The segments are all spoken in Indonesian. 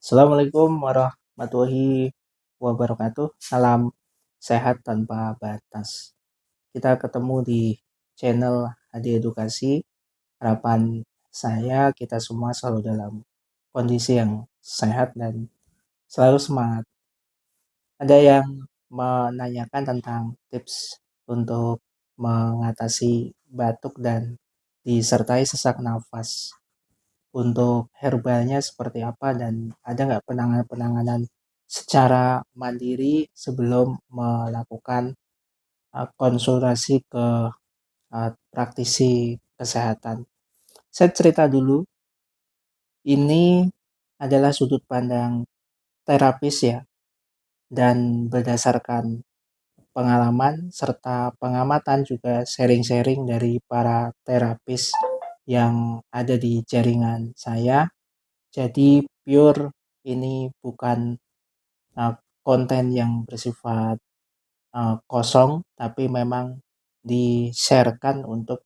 Assalamualaikum warahmatullahi wabarakatuh. Salam sehat tanpa batas. Kita ketemu di channel Hadi Edukasi. Harapan saya kita semua selalu dalam kondisi yang sehat dan selalu semangat. Ada yang menanyakan tentang tips untuk mengatasi batuk dan disertai sesak nafas. Untuk herbalnya seperti apa dan ada nggak penanganan-penanganan secara mandiri sebelum melakukan konsultasi ke praktisi kesehatan. Saya cerita dulu, ini adalah sudut pandang terapis ya, dan berdasarkan pengalaman serta pengamatan juga sharing-sharing dari para terapis yang ada di jaringan saya. Jadi pure ini bukan konten yang bersifat kosong, tapi memang di-sharekan untuk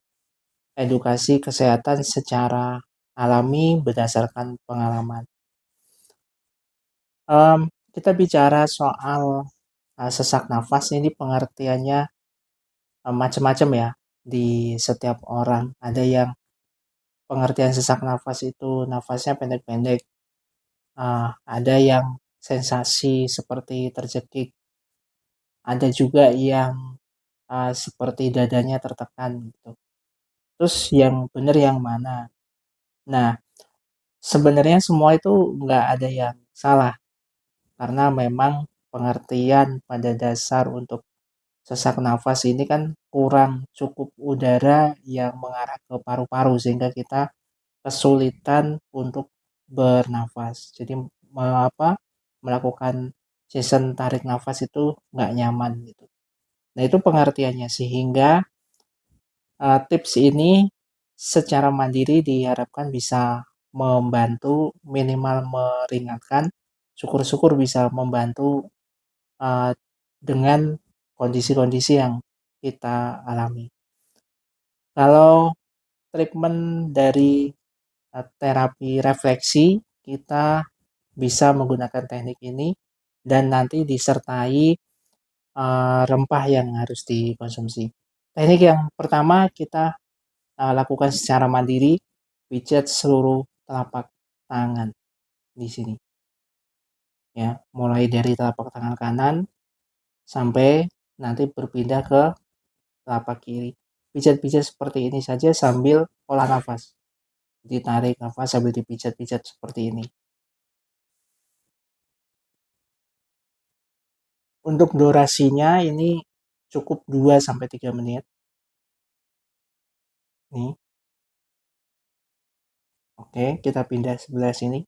edukasi kesehatan secara alami berdasarkan pengalaman. Kita bicara soal sesak nafas, ini pengertiannya macam-macam ya di setiap orang. Ada yang pengertian sesak nafas itu nafasnya pendek-pendek, ada yang sensasi seperti tercekik, ada juga yang seperti dadanya tertekan gitu. Terus yang benar yang mana? Nah, sebenarnya semua itu nggak ada yang salah, karena memang pengertian pada dasar untuk sesak nafas ini kan kurang cukup udara yang mengarah ke paru-paru sehingga kita kesulitan untuk bernafas. Jadi melakukan season tarik nafas itu nggak nyaman gitu. Nah itu pengertiannya, sehingga tips ini secara mandiri diharapkan bisa membantu, minimal meringankan, syukur-syukur bisa membantu dengan kondisi-kondisi yang kita alami. Kalau treatment dari terapi refleksi, kita bisa menggunakan teknik ini dan nanti disertai rempah yang harus dikonsumsi. Teknik yang pertama kita lakukan secara mandiri, pijat seluruh telapak tangan di sini. Ya, mulai dari telapak tangan kanan sampai nanti berpindah ke telapak kiri. Pijat-pijat seperti ini saja sambil olah nafas. Ditarik nafas sambil dipijat-pijat seperti ini. Untuk durasinya ini cukup 2 sampai 3 menit. Nih. Oke, kita pindah sebelah sini.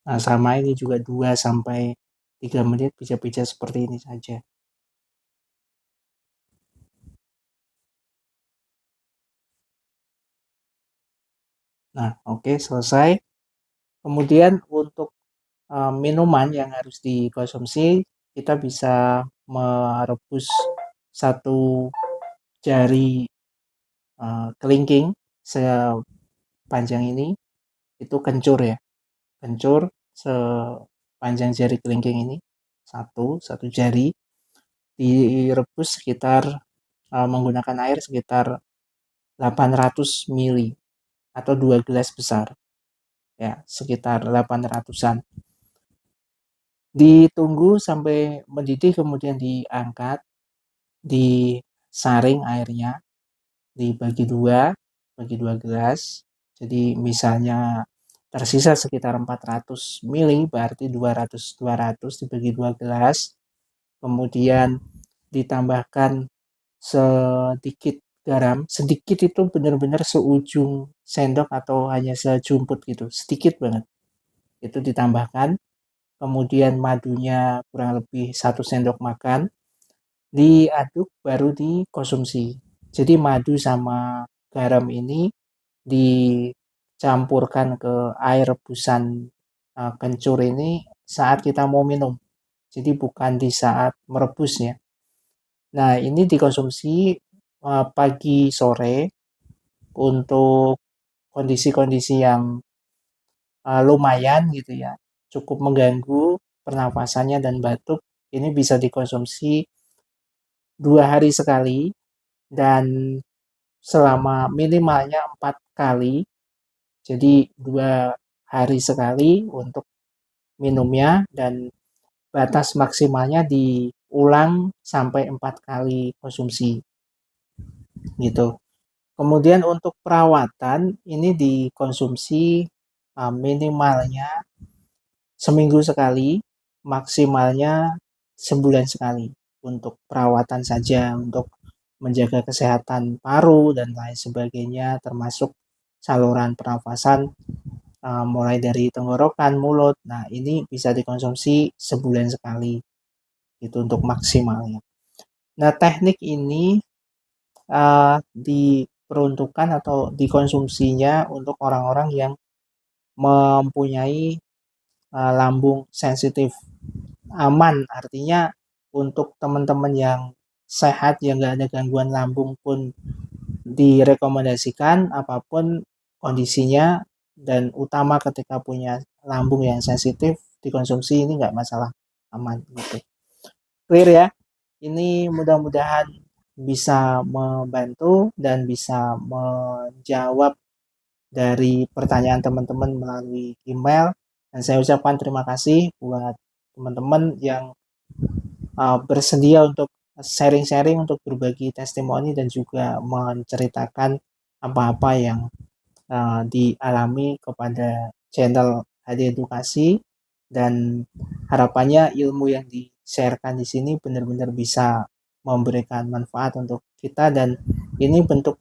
Nah, sama ini juga 2 sampai 3 menit pijat-pijat seperti ini saja. Nah, oke, selesai. Kemudian untuk minuman yang harus dikonsumsi, kita bisa merebus 1 jari kelingking sepanjang ini, itu kencur ya. Kencur sepanjang jari kelingking ini, satu jari, direbus sekitar menggunakan air sekitar 800 mili atau 2 gelas besar ya, sekitar 800-an. Ditunggu sampai mendidih, kemudian diangkat, disaring airnya, dibagi bagi 2 gelas. Jadi misalnya tersisa sekitar 400 mili, berarti 200 dibagi 2 gelas. Kemudian ditambahkan sedikit garam, sedikit itu benar-benar seujung sendok atau hanya sejumput gitu, sedikit banget. Itu ditambahkan, kemudian madunya kurang lebih 1 sendok makan, diaduk baru dikonsumsi. Jadi madu sama garam ini dicampurkan ke air rebusan kencur ini saat kita mau minum. Jadi bukan di saat merebusnya. Nah, ini dikonsumsi pagi sore untuk kondisi-kondisi yang lumayan gitu ya, cukup mengganggu pernafasannya dan batuk. Ini bisa dikonsumsi 2 hari sekali dan selama minimalnya 4 kali. Jadi 2 hari sekali untuk minumnya dan batas maksimalnya diulang sampai 4 kali konsumsi gitu. Kemudian untuk perawatan ini dikonsumsi minimalnya seminggu sekali, maksimalnya sebulan sekali untuk perawatan saja, untuk menjaga kesehatan paru dan lain sebagainya, termasuk saluran pernafasan mulai dari tenggorokan, mulut. Nah, ini bisa dikonsumsi sebulan sekali itu untuk maksimalnya. Nah, teknik ini diperuntukkan atau dikonsumsinya untuk orang-orang yang mempunyai lambung sensitif. Aman artinya untuk teman-teman yang sehat, yang nggak ada gangguan lambung pun direkomendasikan apapun kondisinya, dan utama ketika punya lambung yang sensitif dikonsumsi ini nggak masalah, aman gitu. Clear ya? Ini mudah-mudahan bisa membantu dan bisa menjawab dari pertanyaan teman-teman melalui email, dan saya ucapkan terima kasih buat teman-teman yang bersedia untuk sharing-sharing, untuk berbagi testimoni dan juga menceritakan apa-apa yang dialami kepada channel HD Edukasi, dan harapannya ilmu yang di-sharekan di sini benar-benar bisa memberikan manfaat untuk kita, dan ini bentuk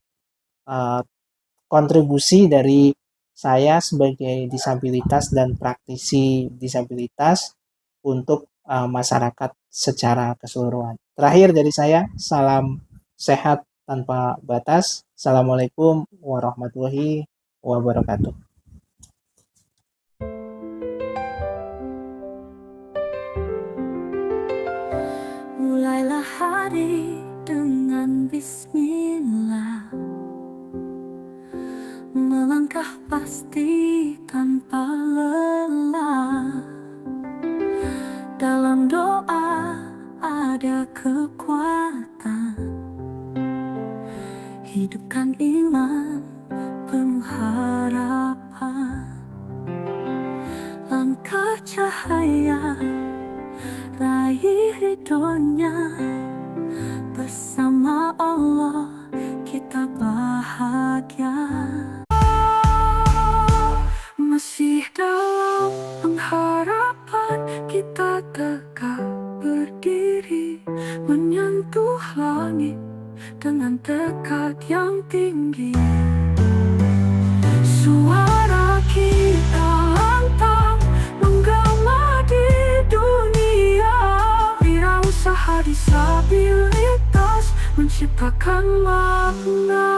kontribusi dari saya sebagai disabilitas dan praktisi disabilitas untuk masyarakat secara keseluruhan. Terakhir dari saya, salam sehat tanpa batas. Assalamualaikum warahmatullahi wabarakatuh. Mulailah hari dengan bismillah, melangkah pasti tanpa lelah. Dalam doa ada kekuatan, hidupkan iman penuh harapan. Langkah cahaya, raih ridhonya, bersama Allah kita bahagia. Masih dalam pengharapan kita tegak berdiri, menyentuh langit dengan tekad yang tinggi. Suara kita lantang menggema di dunia, wirausaha disabilitas menciptakan makna.